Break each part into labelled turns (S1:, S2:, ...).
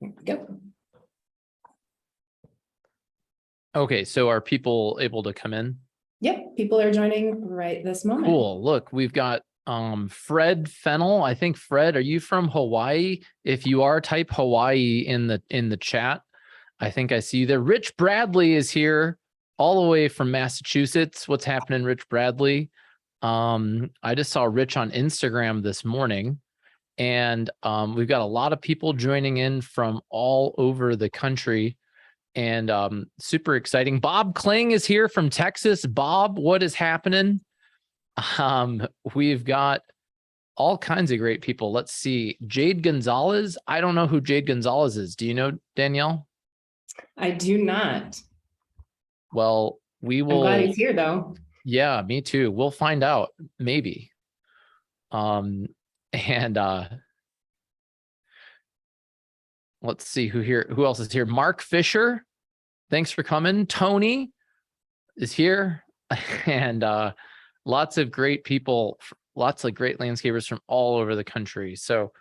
S1: There we go.
S2: Okay, so are people able to come in?
S1: Yep, people are joining right this moment.
S2: Cool. Look, we've got Fred Fennel. I think Fred, are you from Hawaii? If you are, type Hawaii in the chat. I think I see you there. Rich Bradley is here all the way from Massachusetts. What's happening, Rich Bradley? I just saw Rich on Instagram this morning, and we've got a lot of people joining in from all over the country, and super exciting. Bob Kling is here from Texas. Bob, what is happening? We've got all kinds of great people. Let's see. Jade Gonzalez. I don't know who Jade Gonzalez is. Do you know, Danielle?
S1: I do not.
S2: Well, we will.
S1: I'm glad he's here, though.
S2: Yeah, me too. We'll find out, maybe. Let's see who else is here. Mark Fisher, thanks for coming. Tony is here, and lots of great people, lots of great landscapers from all over the country. So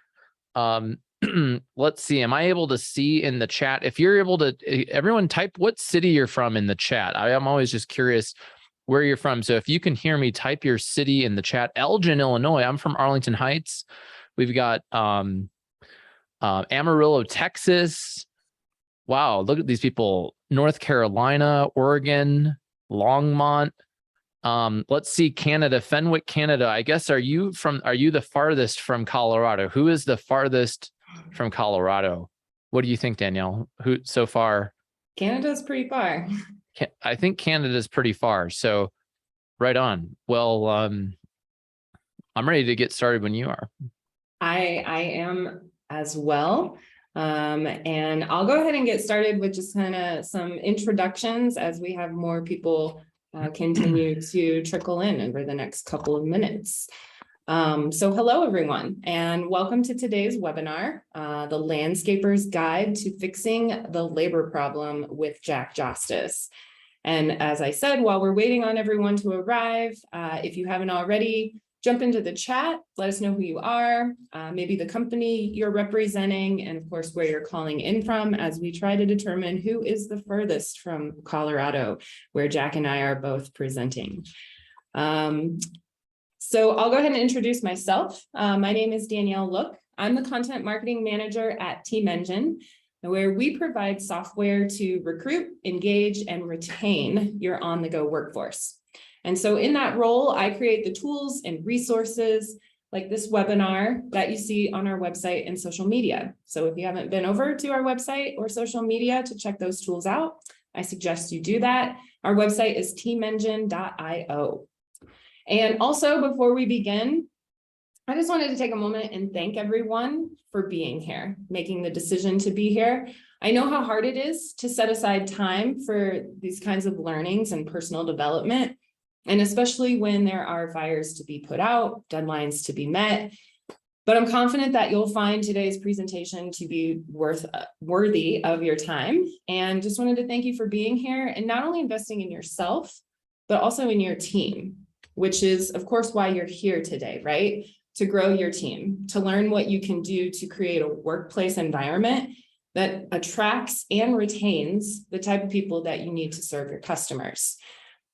S2: let's see. Am I able to see in the chat? If you're able to, everyone type what city you're from in the chat. I am always just curious where you're from. So if you can hear me, type your city in the chat. Elgin, Illinois. I'm from Arlington Heights. We've got Amarillo, Texas. Wow, look at these people. North Carolina, Oregon, Longmont. Let's see, Canada, Fenwick, Canada. I guess, are you the farthest from Colorado? Who is the farthest from Colorado? What do you think, Danielle? Who so far?
S1: Canada's pretty far.
S2: I think Canada's pretty far. So right on. Well, I'm ready to get started when you are.
S1: I am as well. And I'll go ahead and get started with just kind of some introductions as we have more people continue to trickle in over the next couple of minutes. So hello, everyone, and welcome to today's webinar, The Landscaper's Guide to Fixing the Labor Problem with Jack Jostes. And as I said, while we're waiting on everyone to arrive, if you haven't already, jump into the chat, let us know who you are, maybe the company you're representing, and of course, where you're calling in from, as we try to determine who is the furthest from Colorado, where Jack and I are both presenting. So I'll go ahead and introduce myself. My name is Danielle Look. I'm the content marketing manager at Team Engine, where we provide software to recruit, engage, and retain your on-the-go workforce. And so in that role, I create the tools and resources like this webinar that you see on our website and social media. So if you haven't been over to our website or social media to check those tools out, I suggest you do that. Our website is teamengine.io. And also, before we begin, I just wanted to take a moment and thank everyone for being here, making the decision to be here. I know how hard it is to set aside time for these kinds of learnings and personal development, and especially when there are fires to be put out, deadlines to be met. But I'm confident that you'll find today's presentation to be worthy of your time. And just wanted to thank you for being here and not only investing in yourself, but also in your team, which is, of course, why you're here today, right? To grow your team, to learn what you can do to create a workplace environment that attracts and retains the type of people that you need to serve your customers.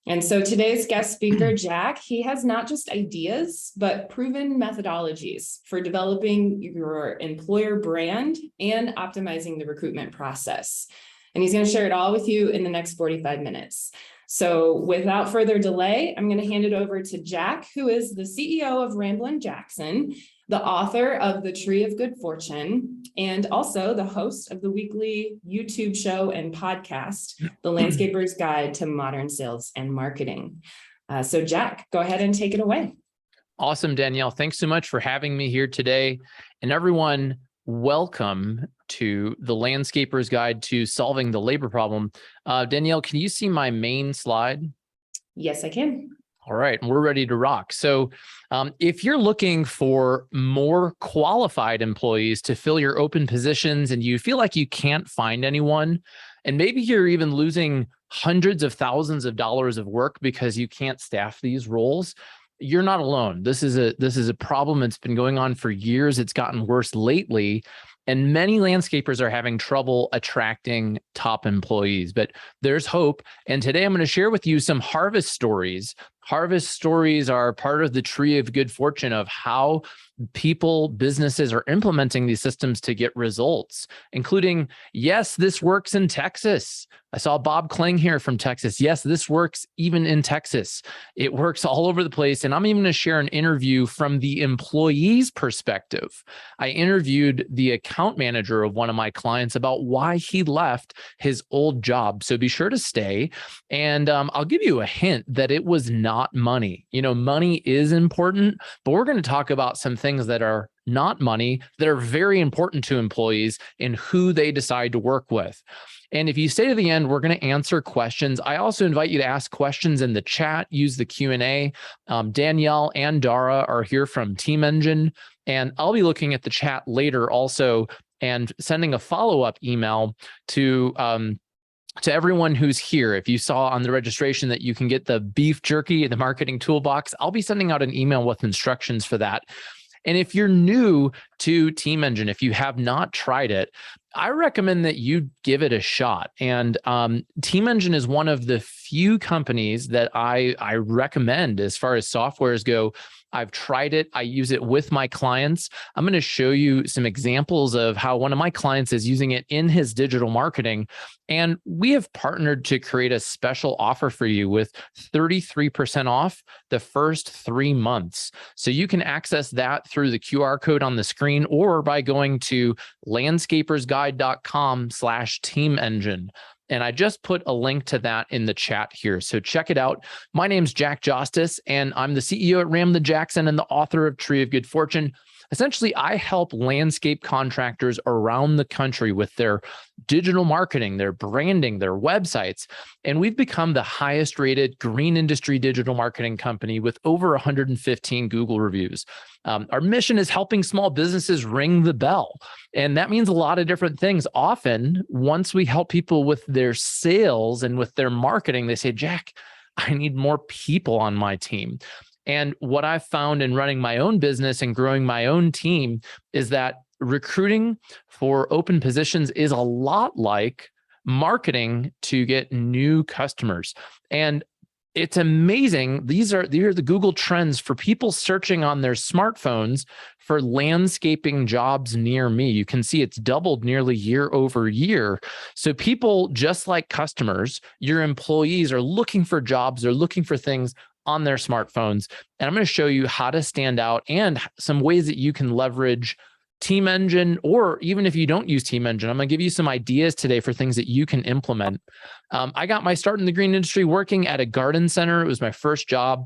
S1: And so today's guest speaker, Jack, he has not just ideas, but proven methodologies for developing your employer brand and optimizing the recruitment process. And he's going to share it all with you in the next 45 minutes. So without further delay, I'm going to hand it over to Jack, who is the CEO of Ramblin Jackson, the author of The Tree of Good Fortune, and also the host of the weekly YouTube show and podcast, The Landscaper's Guide to Modern Sales and Marketing. So Jack, go ahead and take it away.
S2: Awesome, Danielle. Thanks so much for having me here today. And everyone, welcome to the Landscaper's Guide to Solving the Labor Problem. Danielle, can you see my main slide?
S1: Yes, I can.
S2: All right, we're ready to rock. So if you're looking for more qualified employees to fill your open positions and you feel like you can't find anyone, and maybe you're even losing hundreds of thousands of dollars of work because you can't staff these roles, you're not alone. This is a problem that's been going on for years. It's gotten worse lately. And many landscapers are having trouble attracting top employees, but there's hope. And today I'm going to share with you some harvest stories. Harvest stories are part of the tree of good fortune of how people, businesses are implementing these systems to get results, including, yes, this works in Texas. I saw Bob Kling here from Texas. Yes, this works even in Texas. It works all over the place. And I'm even going to share an interview from the employee's perspective. I interviewed the account manager of one of my clients about why he left his old job. So be sure to stay. And I'll give you a hint that it was not money. You know, money is important, but we're going to talk about some things that are not money that are very important to employees and who they decide to work with. And if you stay to the end, we're going to answer questions. I also invite you to ask questions in the chat, use the Q&A. Danielle and Dara are here from Team Engine, and I'll be looking at the chat later also and sending a follow-up email to everyone who's here. If you saw on the registration that you can get the beef jerky, the marketing toolbox, I'll be sending out an email with instructions for that. And if you're new to Team Engine, if you have not tried it, I recommend that you give it a shot. And Team Engine is one of the few companies that I recommend as far as softwares go. I've tried it. I use it with my clients. I'm going to show you some examples of how one of my clients is using it in his digital marketing. And we have partnered to create a special offer for you with 33% off the first 3 months. So you can access that through the QR code on the screen or by going to landscapersguide.com/Team Engine. And I just put a link to that in the chat here. So check it out. My name's Jack Jostes, and I'm the CEO at Ramblin Jackson and the author of Tree of Good Fortune. Essentially, I help landscape contractors around the country with their digital marketing, their branding, their websites. And we've become the highest rated green industry digital marketing company with over 115 Google reviews. Our mission is helping small businesses ring the bell. And that means a lot of different things. Often, once we help people with their sales and with their marketing, they say, Jack, I need more people on my team. And what I've found in running my own business and growing my own team is that recruiting for open positions is a lot like marketing to get new customers. And it's amazing. These are the Google trends for people searching on their smartphones for landscaping jobs near me. You can see it's doubled nearly year over year. So people, just like customers, your employees are looking for jobs, they're looking for things on their smartphones. And I'm going to show you how to stand out and some ways that you can leverage Team Engine, or even if you don't use Team Engine, I'm going to give you some ideas today for things that you can implement. I got my start in the green industry working at a garden center. It was my first job.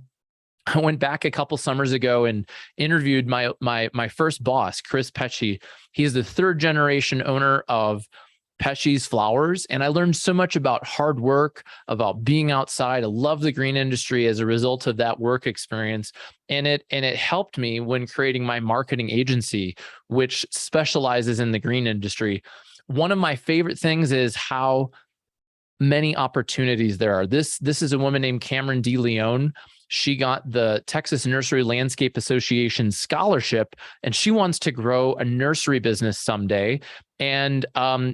S2: I went back a couple summers ago and interviewed my first boss, Chris Pesci. He's the 3rd generation owner of Pesci's Flowers. And I learned so much about hard work, about being outside. I love the green industry as a result of that work experience. And it helped me when creating my marketing agency, which specializes in the green industry. One of my favorite things is how many opportunities there are. This is a woman named Cameron DeLeon. She got the Texas Nursery Landscape Association scholarship, and she wants to grow a nursery business someday. And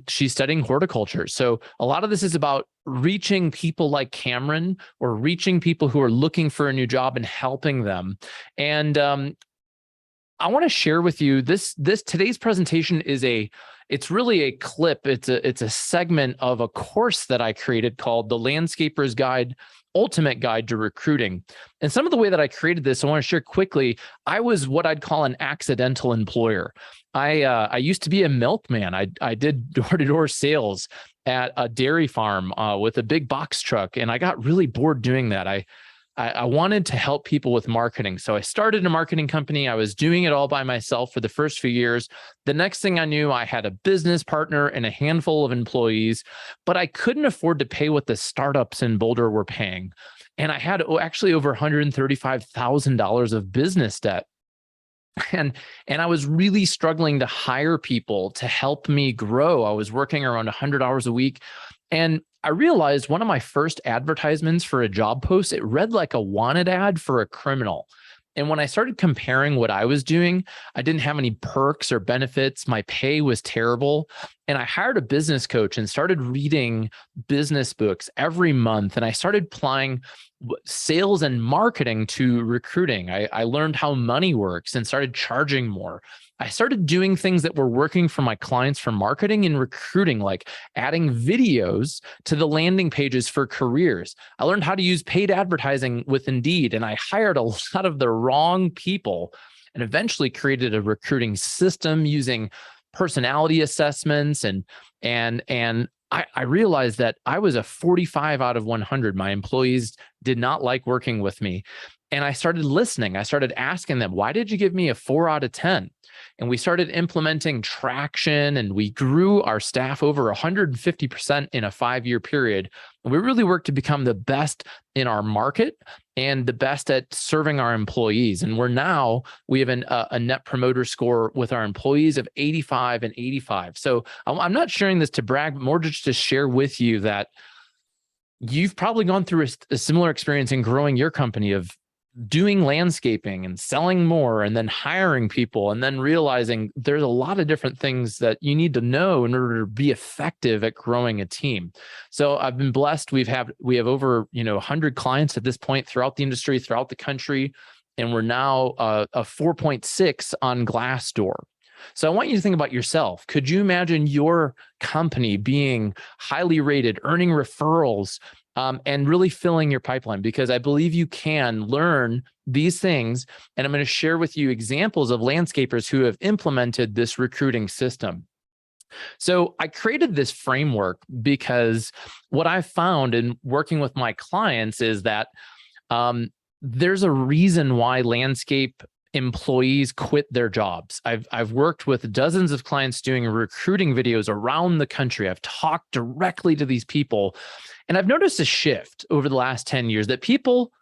S2: she's studying horticulture. So a lot of this is about reaching people like Cameron, or reaching people who are looking for a new job and helping them. And I want to share with you today's presentation it's really a clip. It's a segment of a course that I created called The Landscaper's Guide, Ultimate Guide to Recruiting. And some of the way that I created this, I want to share quickly. I was what I'd call an accidental employer. I used to be a milkman. I did door-to-door sales at a dairy farm with a big box truck, and I got really bored doing that. I wanted to help people with marketing. So I started a marketing company. I was doing it all by myself for the first few years. The next thing I knew, I had a business partner and a handful of employees, but I couldn't afford to pay what the startups in Boulder were paying. And I had actually over $135,000 of business debt. And I was really struggling to hire people to help me grow. I was working around 100 hours a week. And I realized one of my first advertisements for a job post, it read like a wanted ad for a criminal. And when I started comparing what I was doing, I didn't have any perks or benefits. My pay was terrible. And I hired a business coach and started reading business books every month. And I started applying sales and marketing to recruiting. I learned how money works and started charging more. I started doing things that were working for my clients for marketing and recruiting, like adding videos to the landing pages for careers. I learned how to use paid advertising with Indeed, and I hired a lot of the wrong people and eventually created a recruiting system using personality assessments. I realized that I was a 45 out of 100. My employees did not like working with me. And I started listening. I started asking them, why did you give me a 4 out of 10? And we started implementing traction, and we grew our staff over 150% in a 5-year period. And we really worked to become the best in our market and the best at serving our employees. And we have a net promoter score with our employees of 85 and 85. So I'm not sharing this to brag, but more just to share with you that you've probably gone through a similar experience in growing your company of doing landscaping and selling more and then hiring people and then realizing there's a lot of different things that you need to know in order to be effective at growing a team. So I've been blessed. We have over 100 clients at this point throughout the industry, throughout the country, and we're now a 4.6 on Glassdoor. So I want you to think about yourself. Could you imagine your company being highly rated, earning referrals, and really filling your pipeline? Because I believe you can learn these things. And I'm going to share with you examples of landscapers who have implemented this recruiting system. So I created this framework because what I found in working with my clients is that there's a reason why landscape employees quit their jobs. I've worked with dozens of clients doing recruiting videos around the country. I've talked directly to these people, and I've noticed a shift over the last 10 years that people,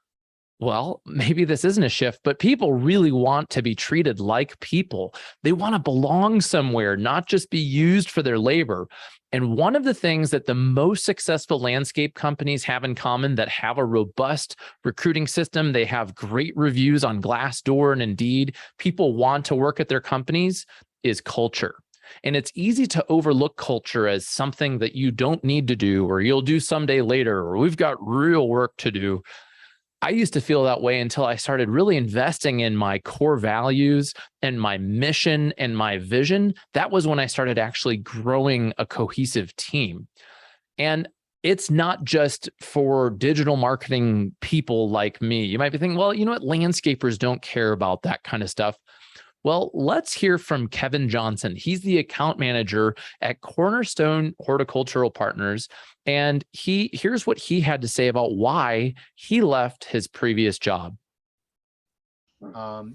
S2: well, maybe this isn't a shift, but people really want to be treated like people. They want to belong somewhere, not just be used for their labor. And one of the things that the most successful landscape companies have in common that have a robust recruiting system, they have great reviews on Glassdoor and Indeed, people want to work at their companies, is culture. And it's easy to overlook culture as something that you don't need to do, or you'll do someday later, or we've got real work to do. I used to feel that way until I started really investing in my core values and my mission and my vision. That was when I started actually growing a cohesive team. And it's not just for digital marketing people like me. You might be thinking, well, you know what? Landscapers don't care about that kind of stuff. Well, let's hear from Kevin Johnson. He's the account manager at Cornerstone Horticultural Partners. And here's what he had to say about why he left his previous job.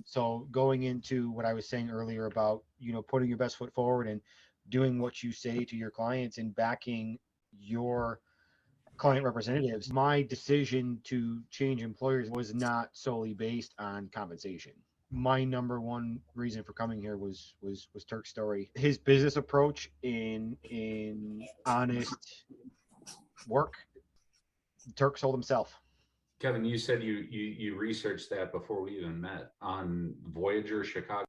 S3: So going into what I was saying earlier about, putting your best foot forward and doing what you say to your clients and backing your client representatives, my decision to change employers was not solely based on compensation. My number one reason for coming here was Turk's story. His business approach in honest work. Turk sold himself.
S4: Kevin, you said you researched that before we even met on Voyager Chicago.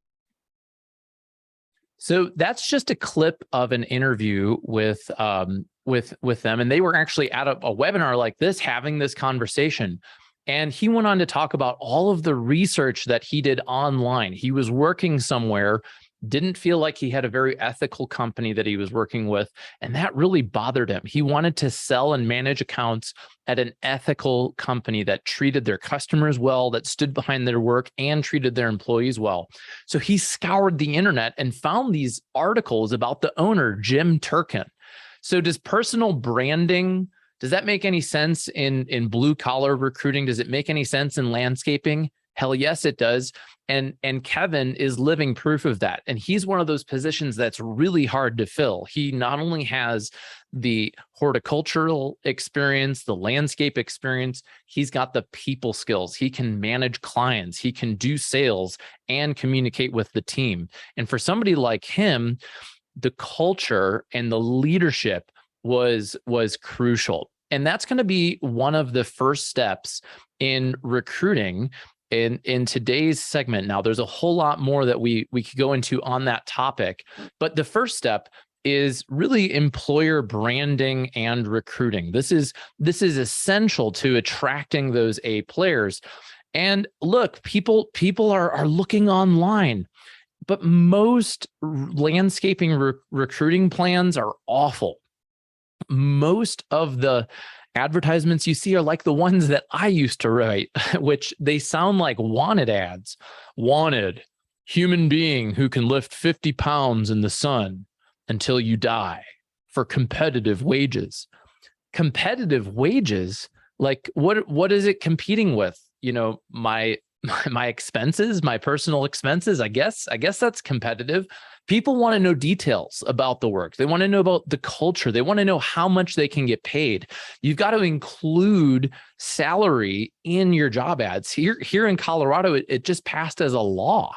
S2: So that's just a clip of an interview with them, and they were actually at a webinar like this, having this conversation. And he went on to talk about all of the research that he did online. He was working somewhere, didn't feel like he had a very ethical company that he was working with, and that really bothered him. He wanted to sell and manage accounts at an ethical company that treated their customers well, that stood behind their work and treated their employees well. So he scoured the internet and found these articles about the owner, Jim Turkin. So does personal branding, does that make any sense in blue collar recruiting? Does it make any sense in landscaping? Hell yes, it does. And Kevin is living proof of that. And he's one of those positions that's really hard to fill. He not only has the horticultural experience, the landscape experience, he's got the people skills. He can manage clients, he can do sales and communicate with the team. And for somebody like him, the culture and the leadership was crucial. And that's going to be one of the first steps in recruiting, in today's segment. Now, there's a whole lot more that we could go into on that topic, but the first step is really employer branding and recruiting. This is essential to attracting those A players. And look, people are looking online, but most landscaping recruiting plans are awful. Most of the advertisements you see are like the ones that I used to write, which they sound like wanted ads. Wanted, human being who can lift 50 pounds in the sun until you die for competitive wages. Competitive wages? Like what is it competing with? You know, my expenses, my personal expenses. I guess that's competitive. People want to know details about the work. They want to know about the culture. They want to know how much they can get paid. You've got to include salary in your job ads. Here in Colorado, it just passed as a law.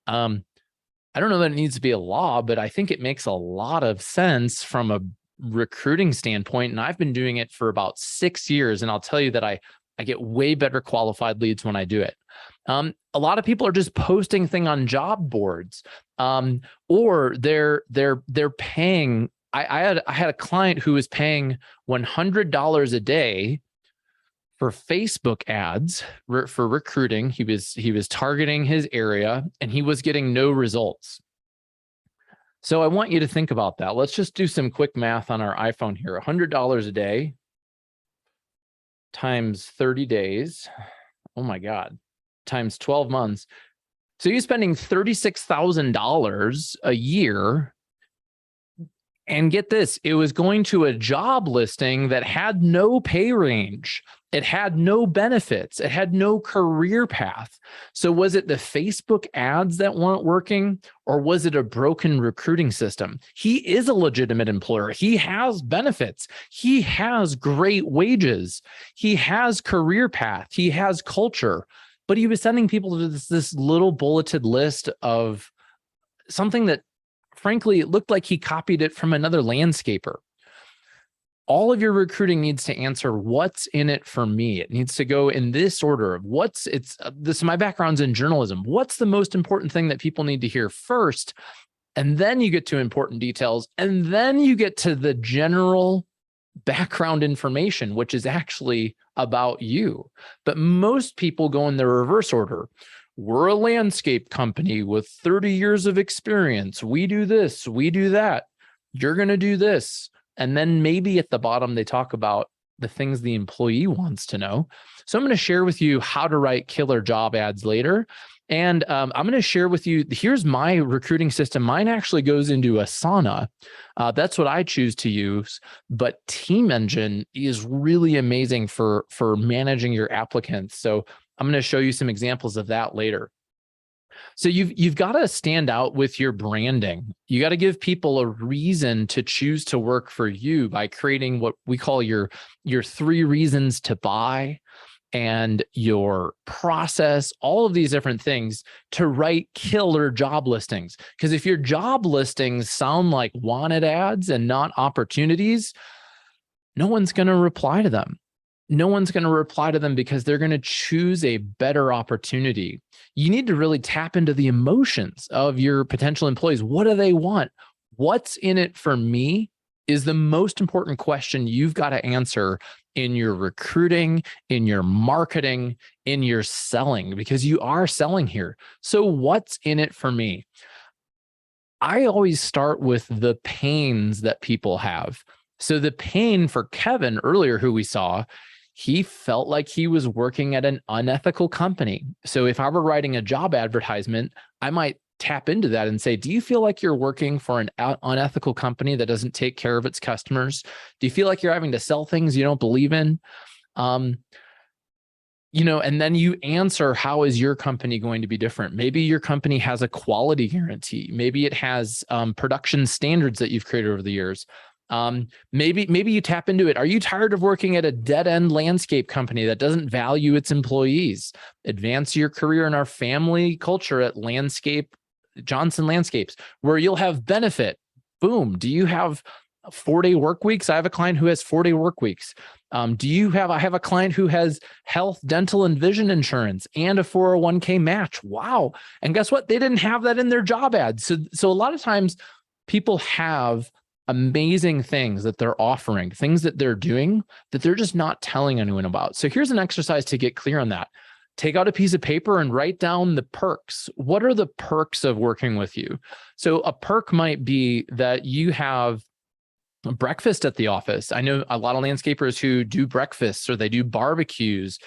S2: I don't know that it needs to be a law, but I think it makes a lot of sense from a recruiting standpoint. And I've been doing it for about 6 years. And I'll tell you that I get way better qualified leads when I do it. A lot of people are just posting things on job boards, or they're paying. I had a client who was paying $100 a day for Facebook ads for recruiting. He was targeting his area and he was getting no results. So I want you to think about that. Let's just do some quick math on our iPhone here. $100 a day times 30 days. Oh my God. Times 12 months. So you're spending $36,000 a year. And get this, it was going to a job listing that had no pay range. It had no benefits. It had no career path. So was it the Facebook ads that weren't working, or was it a broken recruiting system? He is a legitimate employer. He has benefits. He has great wages. He has career path. He has culture. But he was sending people to this little bulleted list of something that, frankly, it looked like he copied it from another landscaper. All of your recruiting needs to answer what's in it for me. It needs to go in this order of my background's in journalism. What's the most important thing that people need to hear first? And then you get to important details. And then you get to the general background information, which is actually about you. But most people go in the reverse order. We're a landscape company with 30 years of experience. We do this, we do that. You're going to do this. And then maybe at the bottom, they talk about the things the employee wants to know. So I'm going to share with you how to write killer job ads later. And I'm going to share with you, here's my recruiting system. Mine actually goes into Asana. That's what I choose to use. But Team Engine is really amazing for managing your applicants. So I'm going to show you some examples of that later. So you've got to stand out with your branding. You got to give people a reason to choose to work for you by creating what we call your 3 reasons to buy, and your process, all of these different things to write killer job listings. Because if your job listings sound like wanted ads and not opportunities, no one's going to reply to them. No one's going to reply to them because they're going to choose a better opportunity. You need to really tap into the emotions of your potential employees. What do they want? What's in it for me is the most important question you've got to answer in your recruiting, in your marketing, in your selling, because you are selling here. So what's in it for me? I always start with the pains that people have. So the pain for Kevin earlier, who we saw, he felt like he was working at an unethical company. So if I were writing a job advertisement, I might tap into that and say, do you feel like you're working for an unethical company that doesn't take care of its customers? Do you feel like you're having to sell things you don't believe in? And then you answer, how is your company going to be different? Maybe your company has a quality guarantee. Maybe it has production standards that you've created over the years. Maybe you tap into it. Are you tired of working at a dead-end landscape company that doesn't value its employees? Advance your career in our family culture at Johnson Landscapes, where you'll have benefit. Boom. Do you have 4-day work weeks? I have a client who has 4-day work weeks. I have a client who has health, dental, and vision insurance and a 401k match. Wow. And guess what? They didn't have that in their job ad. So a lot of times people have amazing things that they're offering, things that they're doing that they're just not telling anyone about. So here's an exercise to get clear on that. Take out a piece of paper and write down the perks. What are the perks of working with you? So a perk might be that you have breakfast at the office. I know a lot of landscapers who do breakfasts, or they do barbecues,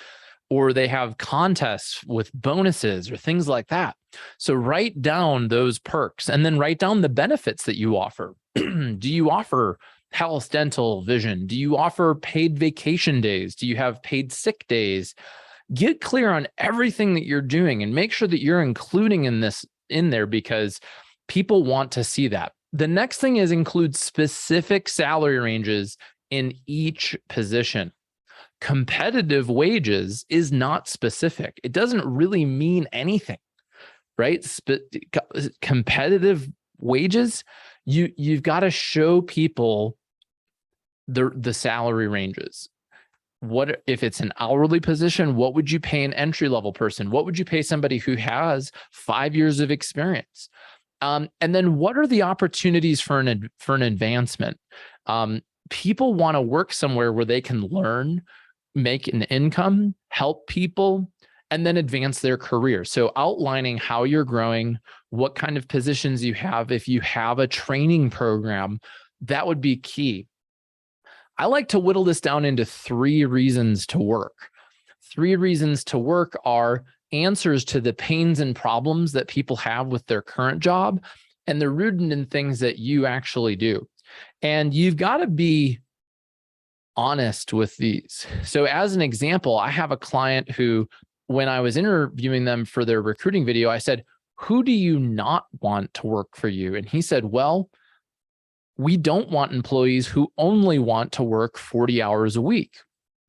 S2: or they have contests with bonuses or things like that. So write down those perks and then write down the benefits that you offer. Do you offer health, dental, vision? Do you offer paid vacation days? Do you have paid sick days? Get clear on everything that you're doing and make sure that you're including in there, because people want to see that. The next thing is include specific salary ranges in each position. Competitive wages is not specific. It doesn't really mean anything, right? Competitive wages, you've got to show people the salary ranges. What if it's an hourly position? What would you pay an entry-level person? What would you pay somebody who has 5 years of experience? And then what are the opportunities for an advancement? People want to work somewhere where they can learn, make an income, help people, and then advance their career. So outlining how you're growing, what kind of positions you have, if you have a training program, that would be key. I like to whittle this down into 3 reasons to work. 3 reasons to work are answers to the pains and problems that people have with their current job, and they're rooted in things that you actually do. And you've got to be honest with these. So as an example, I have a client who, when I was interviewing them for their recruiting video, I said, who do you not want to work for you? And he said, well, we don't want employees who only want to work 40 hours a week,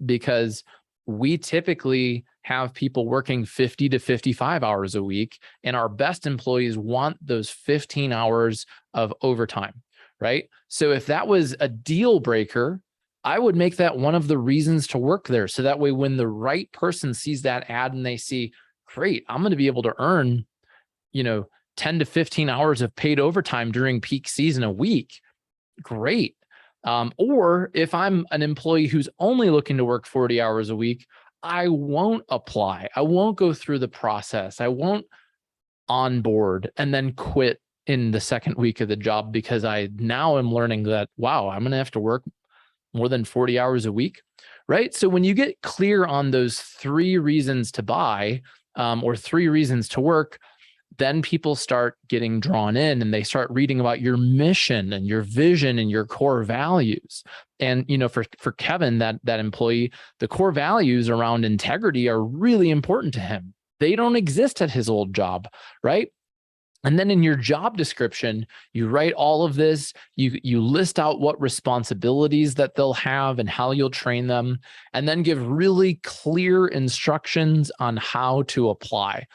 S2: because we typically have people working 50 to 55 hours a week, and our best employees want those 15 hours of overtime, right? So if that was a deal breaker, I would make that one of the reasons to work there. So that way, when the right person sees that ad and they see, great, I'm going to be able to earn, 10 to 15 hours of paid overtime during peak season a week. Great. Or if I'm an employee who's only looking to work 40 hours a week, I won't apply. I won't go through the process. I won't onboard and then quit in the second week of the job, because I now am learning that, wow, I'm going to have to work more than 40 hours a week, right? So when you get clear on those 3 reasons to buy, or 3 reasons to work, then people start getting drawn in, and they start reading about your mission and your vision and your core values. And, for Kevin, that employee, the core values around integrity are really important to him. They don't exist at his old job, right? And then in your job description, you write all of this, you list out what responsibilities that they'll have and how you'll train them, and then give really clear instructions on how to apply.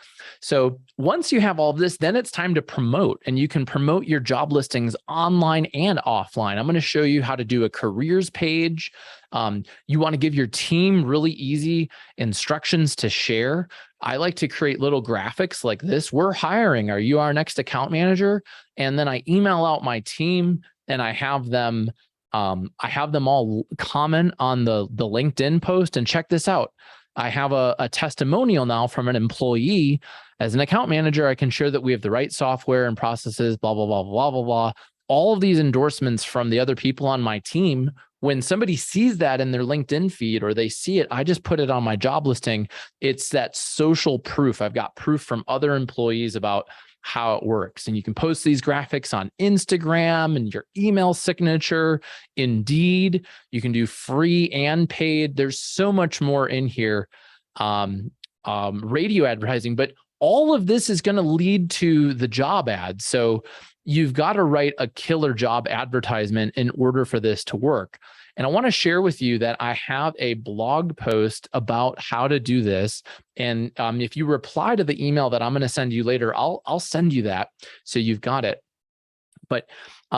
S2: So once you have all of this, then it's time to promote, and you can promote your job listings online and offline. I'm going to show you how to do a careers page. You want to give your team really easy instructions to share. I like to create little graphics like this. We're hiring. Are you our next account manager? And then I email out my team, and I have them all comment on the LinkedIn post. And check this out. I have a testimonial now from an employee. As an account manager, I can share that we have the right software and processes, blah, blah, blah, blah, blah, blah. All of these endorsements from the other people on my team. When somebody sees that in their LinkedIn feed, or they see it, I just put it on my job listing. It's that social proof. I've got proof from other employees about how it works. And you can post these graphics on Instagram and your email signature, Indeed. You can do free and paid. There's so much more in here. Radio advertising, but all of this is going to lead to the job ad. So you've got to write a killer job advertisement in order for this to work. And I want to share with you that I have a blog post about how to do this. And if you reply to the email that I'm going to send you later, I'll send you that so you've got it. But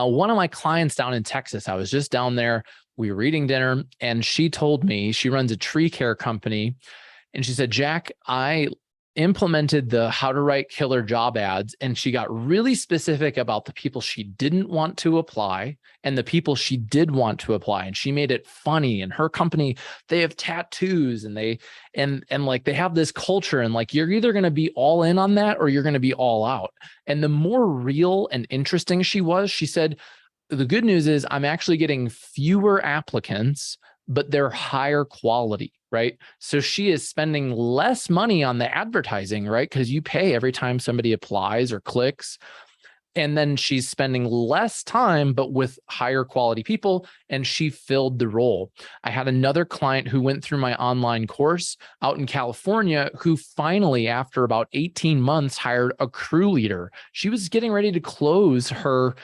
S2: One of my clients down in Texas, I was just down there, we were eating dinner, and she told me she runs a tree care company. And she said, Jack, I implemented the how to write killer job ads. And she got really specific about the people she didn't want to apply and the people she did want to apply. And she made it funny. And her company, they have tattoos and like they have this culture, and like, you're either going to be all in on that or you're going to be all out. And the more real and interesting she was, she said, the good news is I'm actually getting fewer applicants, but they're higher quality, right? So she is spending less money on the advertising, right? Because you pay every time somebody applies or clicks. And then she's spending less time, but with higher quality people, and she filled the role. I had another client who went through my online course out in California, who finally, after about 18 months, hired a crew leader. She was getting ready to close her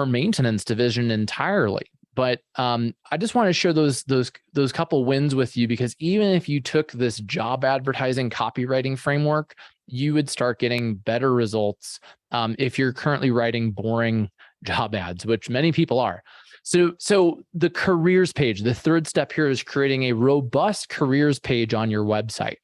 S2: maintenance division entirely. But I just want to share those couple wins with you, because even if you took this job advertising copywriting framework, you would start getting better results if you're currently writing boring job ads, which many people are. So the careers page, the third step here is creating a robust careers page on your website.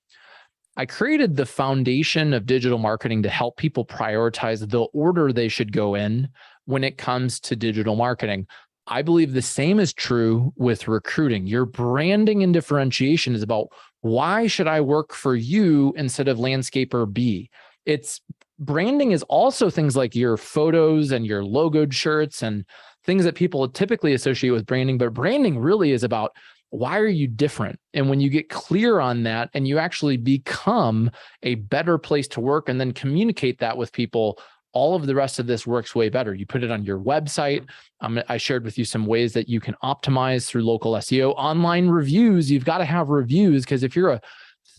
S2: I created the foundation of digital marketing to help people prioritize the order they should go in when it comes to digital marketing. I believe the same is true with recruiting. Your branding and differentiation is about, why should I work for you instead of landscaper B? It's branding is also things like your photos and your logoed shirts and things that people typically associate with branding, but branding really is about, why are you different? And when you get clear on that and you actually become a better place to work and then communicate that with people, all of the rest of this works way better. You put it on your website. I shared with you some ways that you can optimize through local SEO. Online reviews, you've got to have reviews, because if you're a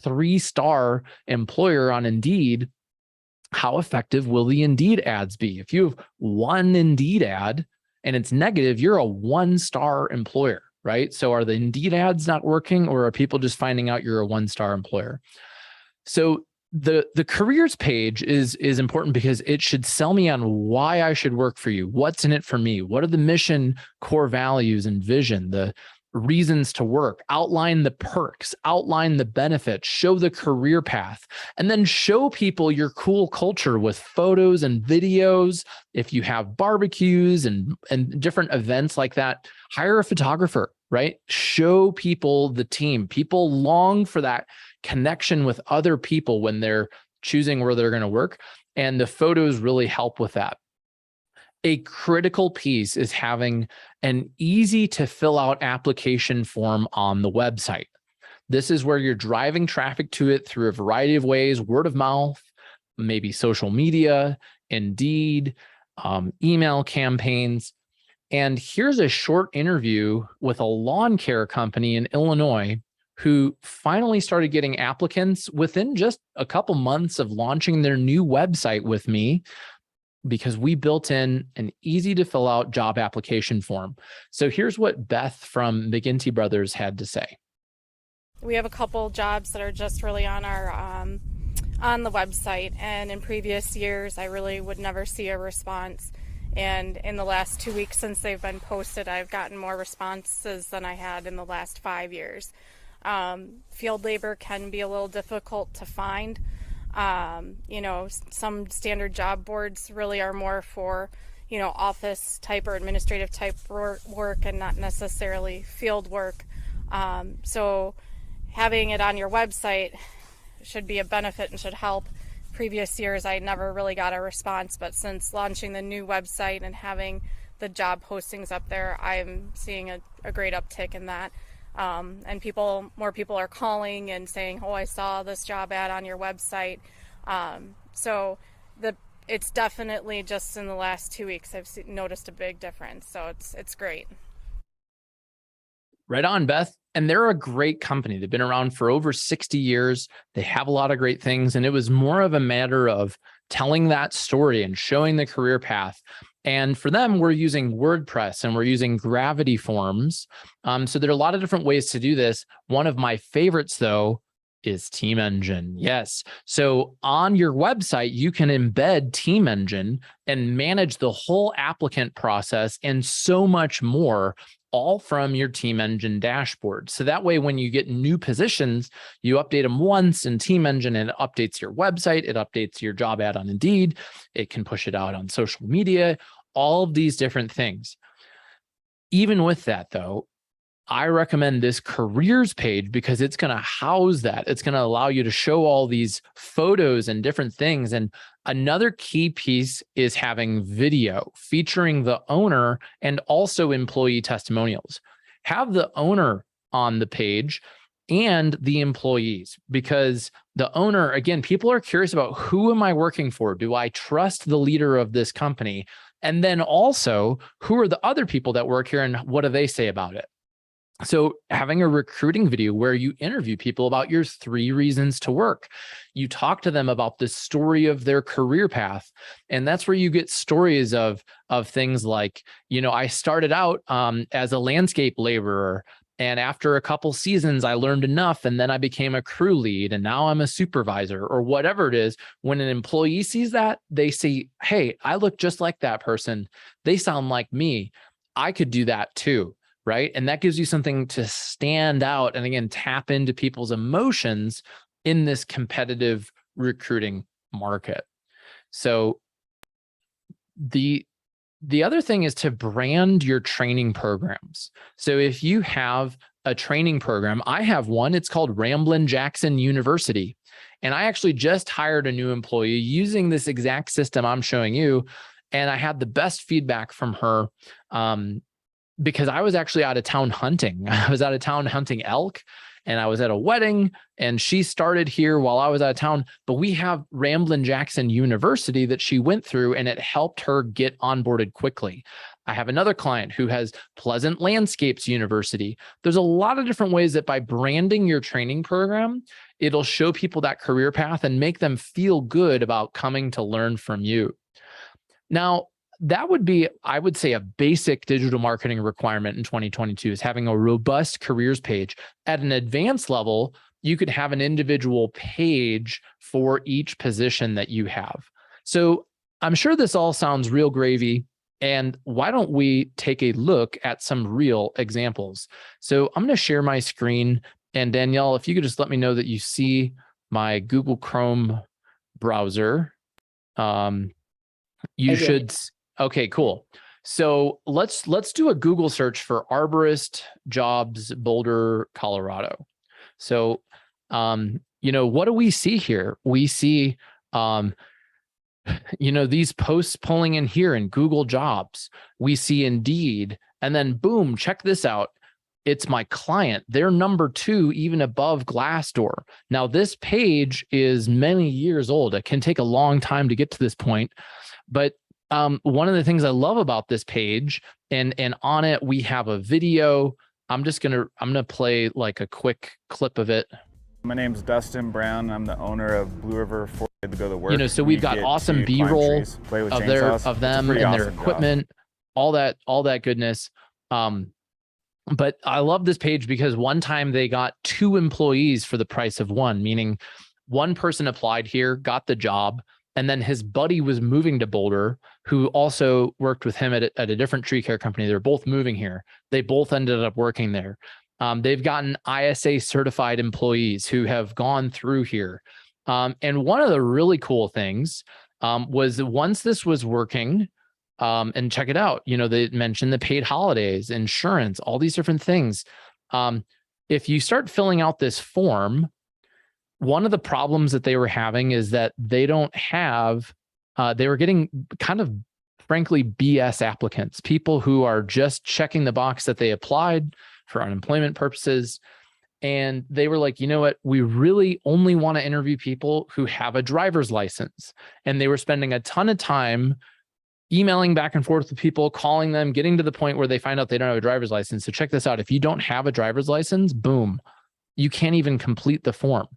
S2: 3-star employer on Indeed, how effective will the Indeed ads be? If you have one Indeed ad and it's negative, you're a 1-star employer, right? So are the Indeed ads not working, or are people just finding out you're a 1-star employer? So the careers page is important, because it should sell me on why I should work for you. What's in it for me? What are the mission, core values, and vision, the reasons to work? Outline the perks, outline the benefits, show the career path, and then show people your cool culture with photos and videos. If you have barbecues and different events like that, hire a photographer, right? Show people the team. People long for that connection with other people when they're choosing where they're going to work. And the photos really help with that. A critical piece is having an easy to fill out application form on the website. This is where you're driving traffic to it through a variety of ways: word of mouth, maybe social media, Indeed, email campaigns. And here's a short interview with a lawn care company in Illinois who finally started getting applicants within just a couple months of launching their new website with me, because we built in an easy to fill out job application form. So here's what Beth from McGinty Brothers had to say.
S5: We have a couple jobs that are just really on our on the website, and in previous years I really would never see a response. And in the last 2 weeks since they've been posted, I've gotten more responses than I had in the last 5 years. Field labor can be a little difficult to find. Some standard job boards really are more for, office type or administrative type work and not necessarily field work. So having it on your website should be a benefit and should help. Previous years, I never really got a response, but since launching the new website and having the job postings up there, I'm seeing a great uptick in that. And more people are calling and saying, "Oh, I saw this job ad on your website." So it's definitely just in the last 2 weeks I've noticed a big difference. So it's great.
S2: Right on, Beth. And they're a great company. They've been around for over 60 years. They have a lot of great things. And it was more of a matter of telling that story and showing the career path. And for them, we're using WordPress and we're using Gravity Forms. So there are a lot of different ways to do this. One of my favorites, though, is Team Engine. Yes. So on your website, you can embed Team Engine and manage the whole applicant process and so much more, all from your Team Engine dashboard. So that way, when you get new positions, you update them once in Team Engine and it updates your website. It updates your job ad on Indeed. It can push it out on social media, all of these different things. Even with that though, I recommend this careers page because it's going to house that. It's going to allow you to show all these photos and different things. And another key piece is having video featuring the owner and also employee testimonials. Have the owner on the page and the employees, because the owner, again, people are curious about who am I working for? Do I trust the leader of this company? And then also, who are the other people that work here and what do they say about it? So having a recruiting video where you interview people about your 3 reasons to work, you talk to them about the story of their career path. And that's where you get stories of things like, I started out as a landscape laborer. And after a couple seasons, I learned enough. And then I became a crew lead. And now I'm a supervisor or whatever it is. When an employee sees that, they say, hey, I look just like that person. They sound like me. I could do that too. Right. And that gives you something to stand out and again, tap into people's emotions in this competitive recruiting market. So the other thing is to brand your training programs. So if you have a training program, I have one, it's called Ramblin Jackson University. And I actually just hired a new employee using this exact system I'm showing you. And I had the best feedback from her. Because I was actually out of town hunting. I was out of town hunting elk and I was at a wedding and she started here while I was out of town, but we have Ramblin Jackson University that she went through and it helped her get onboarded quickly. I have another client who has Pleasant Landscapes University. There's a lot of different ways that by branding your training program, it'll show people that career path and make them feel good about coming to learn from you. Now, that would be, I would say, a basic digital marketing requirement in 2022 is having a robust careers page. At an advanced level, you could have an individual page for each position that you have. So I'm sure this all sounds real gravy. And why don't we take a look at some real examples? So I'm going to share my screen. And Danielle, if you could just let me know that you see my Google Chrome browser. You should. Okay, cool. So let's do a Google search for arborist jobs, Boulder, Colorado. So, what do we see here? We see, these posts pulling in here in Google Jobs. We see Indeed, and then boom, check this out. It's my client. They're number 2, even above Glassdoor. Now, this page is many years old. It can take a long time to get to this point, but one of the things I love about this page, and on it we have a video. I'm gonna play like a quick clip of it.
S6: My name's Dustin Brown. I'm the owner of Blue River Ford to go to work.
S2: So we've got awesome B-roll of them and their equipment, all that goodness. But I love this page because one time they got 2 employees for the price of 1, meaning one person applied here, got the job. And then his buddy was moving to Boulder, who also worked with him at a different tree care company. They're both moving here. They both ended up working there. They've gotten ISA certified employees who have gone through here. And one of the really cool things was once this was working, and check it out, they mentioned the paid holidays, insurance, all these different things. If you start filling out this form, one of the problems that they were having is that they don't have, they were getting kind of, frankly, BS applicants, people who are just checking the box that they applied for unemployment purposes. And they were like, you know what, we really only want to interview people who have a driver's license. And they were spending a ton of time emailing back and forth with people, calling them, getting to the point where they find out they don't have a driver's license. So check this out. If you don't have a driver's license, boom, you can't even complete the form.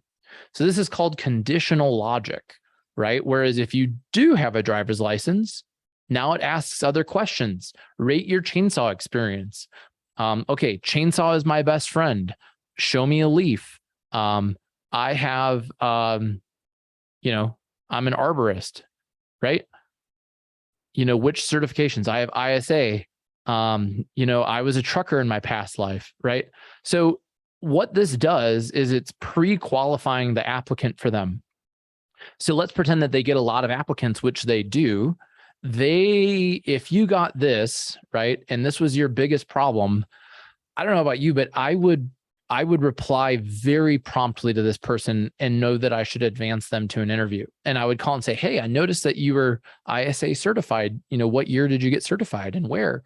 S2: So this is called conditional logic, right? Whereas if you do have a driver's license, now it asks other questions. Rate your chainsaw experience. Okay, chainsaw is my best friend. Show me a leaf. I have, you know, I'm an arborist, right? You know, which certifications? I have ISA. You know, I was a trucker in my past life, right? So what this does is it's pre-qualifying the applicant for them. So let's pretend that they get a lot of applicants, which they do. If you got this, right, and this was your biggest problem, I don't know about you, but I would reply very promptly to this person and know that I should advance them to an interview. And I would call and say, hey, I noticed that you were ISA certified. You know, what year did you get certified and where?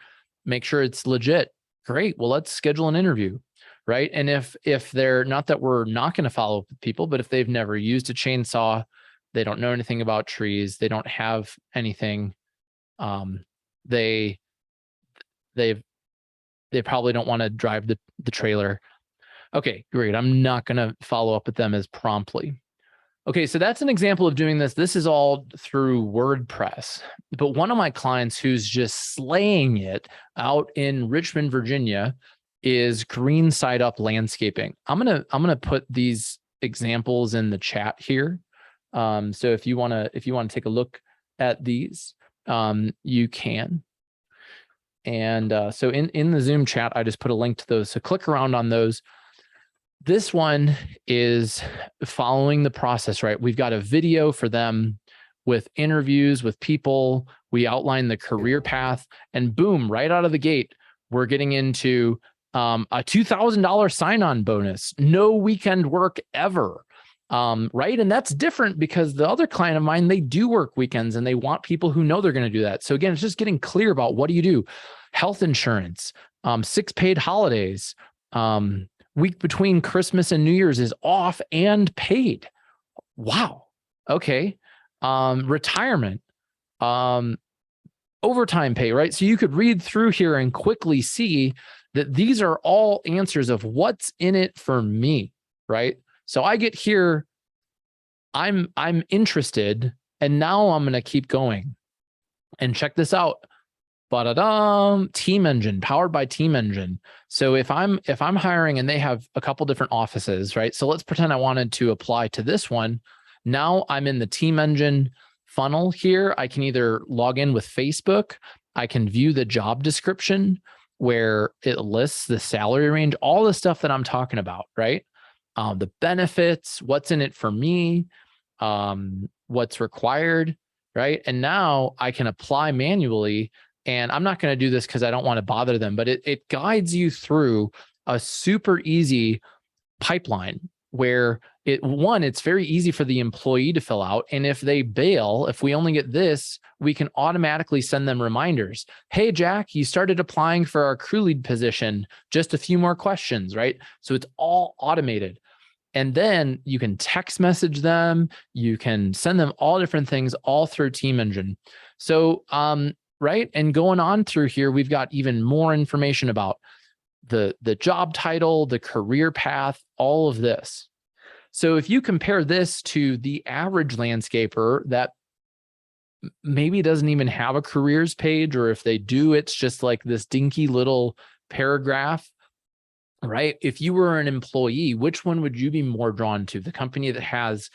S2: Make sure it's legit. Great. Well, let's schedule an interview. Right. And if they're not, that we're not going to follow up with people, but if they've never used a chainsaw, they don't know anything about trees, they don't have anything, they probably don't want to drive the trailer. Okay, great. I'm not going to follow up with them as promptly. Okay, so that's an example of doing this. This is all through WordPress. But one of my clients who's just slaying it out in Richmond, Virginia, is Green Side Up Landscaping. I'm gonna put these examples in the chat here. So if you want to take a look at these, you can. And so in the Zoom chat, I just put a link to those. So click around on those. This one is following the process, right? We've got a video for them with interviews with people. We outline the career path, and boom, right out of the gate, we're getting into a $2,000 sign-on bonus, no weekend work ever. Right. And that's different because the other client of mine, they do work weekends and they want people who know they're going to do that. So again, it's just getting clear about what do you do? Health insurance, 6 paid holidays, week between Christmas and New Year's is off and paid. Wow. Okay. Retirement, overtime pay, right? So you could read through here and quickly see that these are all answers of what's in it for me, right? So I get here, I'm interested, and now I'm going to keep going. And check this out. Ba-da-dum, Team Engine, powered by Team Engine. So if I'm hiring and they have a couple different offices, right? So let's pretend I wanted to apply to this one. Now I'm in the Team Engine funnel here. I can either log in with Facebook, I can view the job description where it lists the salary range, all the stuff that I'm talking about, right? The benefits, what's in it for me, what's required, right? And now I can apply manually. And I'm not going to do this because I don't want to bother them, but it guides you through a super easy pipeline where it's very easy for the employee to fill out. And if they bail, if we only get this, we can automatically send them reminders. Hey, Jack, you started applying for our crew lead position. Just a few more questions, right? So it's all automated. And then you can text message them. You can send them all different things all through Team Engine. So, right. And going on through here, we've got even more information about the job title, the career path, all of this. So if you compare this to the average landscaper that maybe doesn't even have a careers page, or if they do, it's just like this dinky little paragraph, right? If you were an employee, which one would you be more drawn to? The company that has,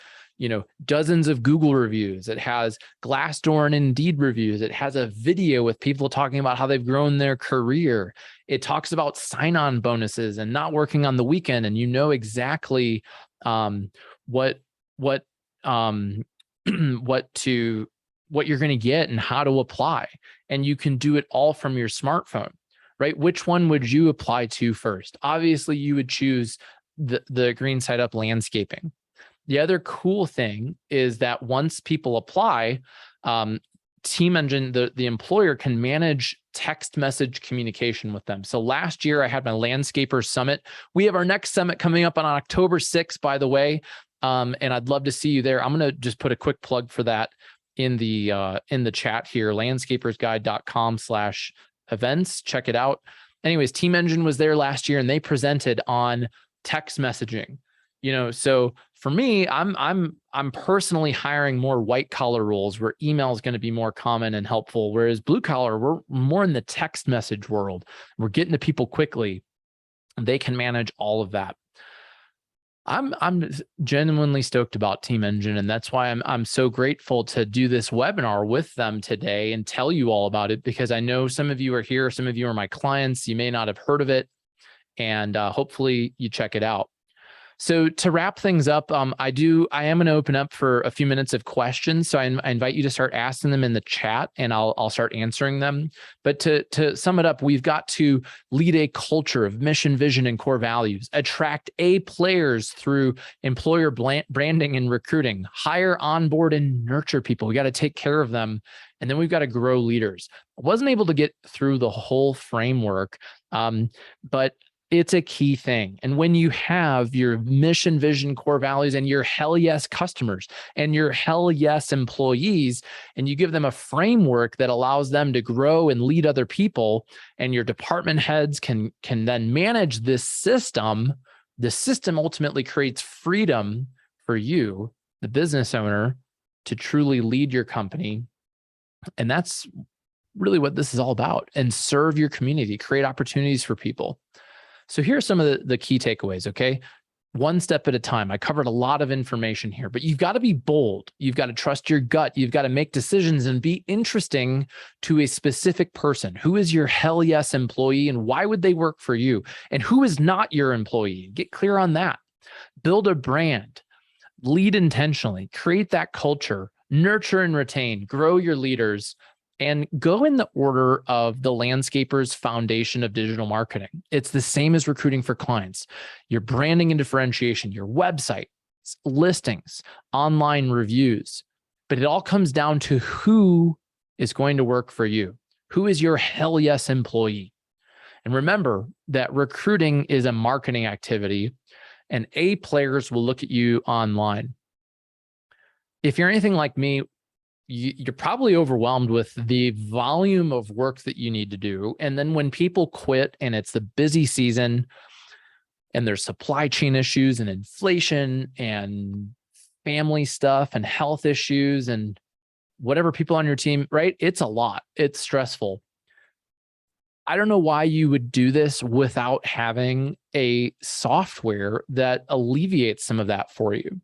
S2: dozens of Google reviews, it has Glassdoor and Indeed reviews, it has a video with people talking about how they've grown their career. It talks about sign-on bonuses and not working on the weekend, and exactly what you're going to get and how to apply. And you can do it all from your smartphone, right? Which one would you apply to first? Obviously, you would choose the Green Side Up Landscaping. The other cool thing is that once people apply, Team Engine, the employer can manage text message communication with them. So last year I had my Landscaper Summit. We have our next summit coming up on October 6th, by the way. And I'd love to see you there. I'm going to just put a quick plug for that in the chat here, landscapersguide.com/events. Check it out. Anyways, Team Engine was there last year and they presented on text messaging. So for me, I'm personally hiring more white collar roles where email is going to be more common and helpful. Whereas blue collar, we're more in the text message world. We're getting to people quickly. They can manage all of that. I'm genuinely stoked about Team Engine, and that's why I'm so grateful to do this webinar with them today and tell you all about it, because I know some of you are here, some of you are my clients, you may not have heard of it, and hopefully you check it out. So to wrap things up, I am going to open up for a few minutes of questions. So I invite you to start asking them in the chat, and I'll start answering them. But to sum it up, we've got to lead a culture of mission, vision, and core values, attract A players through employer branding and recruiting, hire, onboard, and nurture people. We got to take care of them. And then we've got to grow leaders. I wasn't able to get through the whole framework, but it's a key thing. And when you have your mission, vision, core values, and your hell yes customers and your hell yes employees, and you give them a framework that allows them to grow and lead other people, and your department heads can then manage this system, the system ultimately creates freedom for you, the business owner, to truly lead your company. And that's really what this is all about. And serve your community, create opportunities for people. So here are some of the key takeaways, okay? One step at a time. I covered a lot of information here, but you've got to be bold. You've got to trust your gut. You've got to make decisions and be interesting to a specific person. Who is your hell yes employee, and why would they work for you? And who is not your employee? Get clear on that. Build a brand. Lead intentionally. Create that culture. Nurture and retain. Grow your leaders. And go in the order of the landscaper's foundation of digital marketing. It's the same as recruiting for clients. Your branding and differentiation, your website, listings, online reviews. But it all comes down to who is going to work for you. Who is your hell yes employee? And remember that recruiting is a marketing activity, and A players will look at you online. If you're anything like me, you're probably overwhelmed with the volume of work that you need to do. And then when people quit and it's the busy season and there's supply chain issues and inflation and family stuff and health issues and whatever people on your team, right? It's a lot. It's stressful. I don't know why you would do this without having a software that alleviates some of that for you.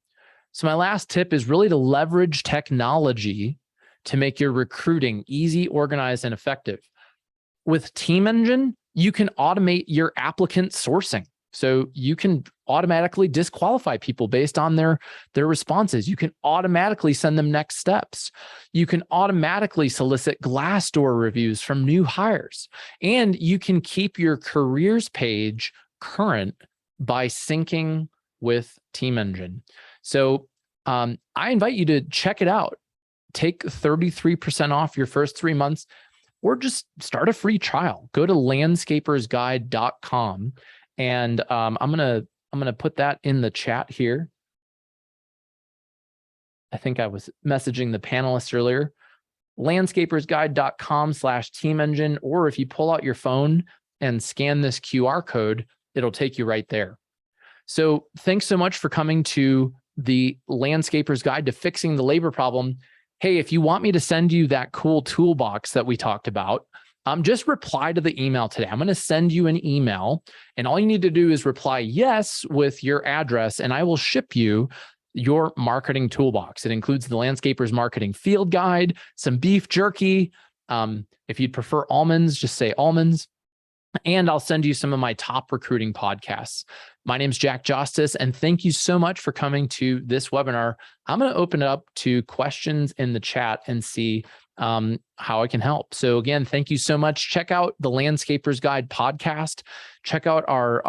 S2: So my last tip is really to leverage technology to make your recruiting easy, organized, and effective. With Team Engine, you can automate your applicant sourcing. So you can automatically disqualify people based on their responses. You can automatically send them next steps. You can automatically solicit Glassdoor reviews from new hires. And you can keep your careers page current by syncing with Team Engine. So I invite you to check it out. Take 33% off your first 3 months, or just start a free trial. Go to landscapersguide.com, and I'm gonna put that in the chat here. I think I was messaging the panelists earlier. landscapersguide.com/teamengine, or if you pull out your phone and scan this QR code, it'll take you right there. So thanks so much for coming to the Landscaper's Guide to Fixing the Labor Problem. Hey, if you want me to send you that cool toolbox that we talked about, just reply to the email today. I'm going to send you an email, and all you need to do is reply yes with your address, and I will ship you your marketing toolbox. It includes the Landscaper's Marketing Field Guide, some beef jerky. If you'd prefer almonds, just say almonds. And I'll send you some of my top recruiting podcasts. My name's Jack Jostes, and thank you so much for coming to this webinar. I'm going to open it up to questions in the chat and see how I can help. So again, thank you so much. Check out the Landscaper's Guide podcast. Check out our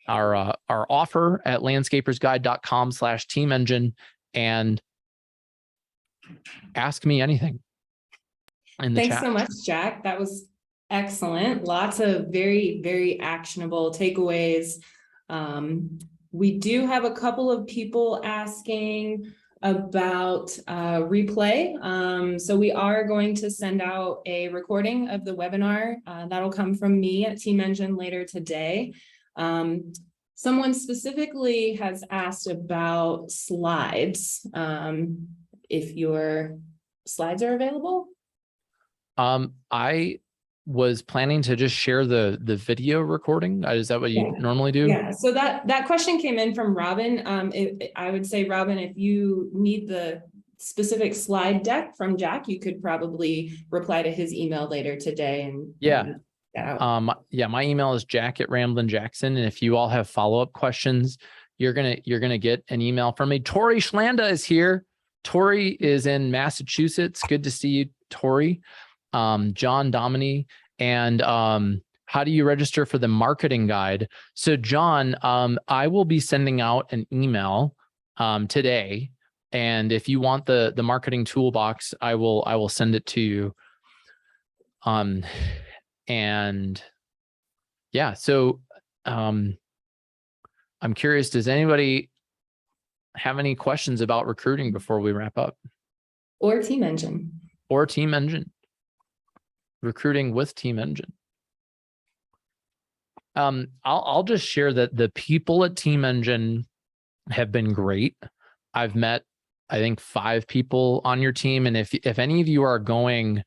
S2: offer at landscapersguide.com/teamengine, and ask me anything in the chat.
S1: Thanks so much, Jack. That was excellent. Lots of very, very actionable takeaways. We do have a couple of people asking about replay. So we are going to send out a recording of the webinar. That'll come from me at Team Engine later today. Someone specifically has asked about slides. If your slides are available.
S2: was planning to just share the video recording. Is that what you
S1: Yeah.
S2: normally do?
S1: Yeah, so that question came in from Robin. I would say, Robin, if you need the specific slide deck from Jack, you could probably reply to his email later today and
S2: Yeah.
S1: get out.
S2: Yeah, my email is Jack@Ramblin Jackson. And if you all have follow-up questions, you're gonna get an email from me. Tori Schlanda is here. Tori is in Massachusetts. Good to see you, Tori. John Domini, and how do you register for the marketing guide? So John, I will be sending out an email today, and if you want the marketing toolbox, I will send it to you. And yeah, so I'm curious, does anybody have any questions about recruiting before we wrap up?
S1: Or Team Engine.
S2: Or Team Engine. Recruiting with Team Engine. I'll just share that the people at Team Engine have been great. I've met, I think, 5 people on your team. And if any of you are going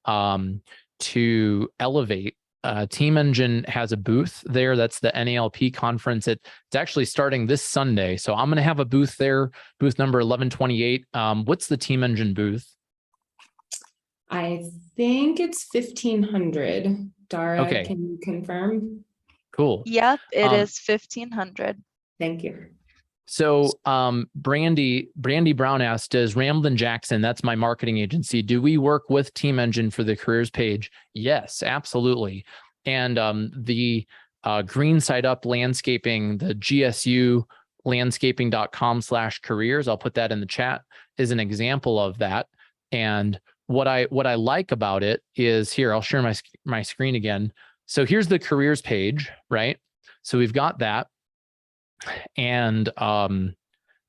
S2: to Elevate, Team Engine has a booth there. That's the NALP conference. It's actually starting this Sunday. So I'm going to have a booth there, booth number 1128. What's the Team Engine booth?
S1: I think it's 1500. Dara,
S2: Okay.
S1: can you confirm?
S2: Cool.
S7: Yep, it is 1500.
S1: Thank you.
S2: So Brandy Brown asked, does Ramblin Jackson, that's my marketing agency, do we work with Team Engine for the careers page? Yes, absolutely. And the Green Side Up Landscaping, the GSU landscaping.com/careers, I'll put that in the chat, is an example of that. And what I like about it is, here, I'll share my screen again. So here's the careers page, right? So we've got that. And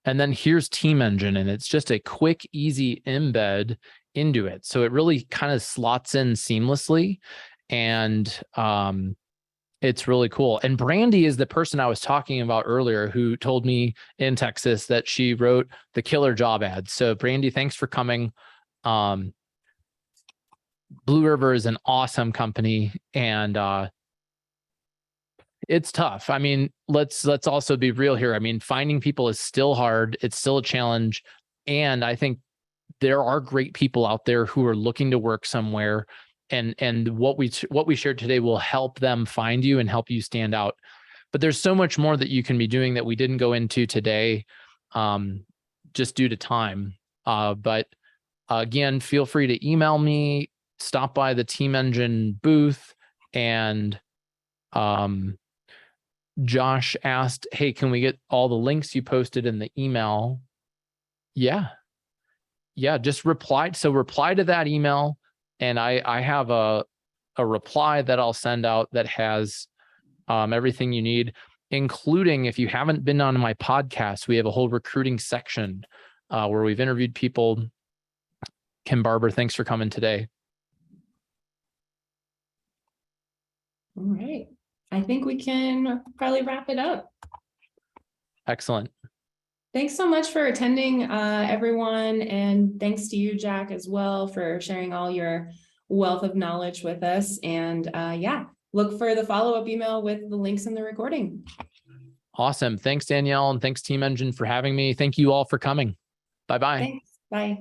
S2: then here's Team Engine, and it's just a quick, easy embed into it. So it really kind of slots in seamlessly, and it's really cool. And Brandy is the person I was talking about earlier who told me in Texas that she wrote the killer job ad. So Brandy, thanks for coming. Blue River is an awesome company, and it's tough. I mean, let's also be real here. I mean, finding people is still hard. It's still a challenge. And I think there are great people out there who are looking to work somewhere, and what we shared today will help them find you and help you stand out. But there's so much more that you can be doing that we didn't go into today, just due to time. But again, feel free to email me, stop by the Team Engine booth, and Josh asked, hey, can we get all the links you posted in the email? Yeah, just reply. So reply to that email, and I have a reply that I'll send out that has everything you need, including, if you haven't been on my podcast, we have a whole recruiting section where we've interviewed people. Kim Barber, thanks for coming today.
S1: All right. I think we can probably wrap it up.
S2: Excellent.
S1: Thanks so much for attending, everyone. And thanks to you, Jack, as well, for sharing all your wealth of knowledge with us. And yeah, look for the follow-up email with the links in the recording.
S2: Awesome. Thanks, Danielle. And thanks, Team Engine, for having me. Thank you all for coming. Bye-bye.
S1: Thanks. Bye.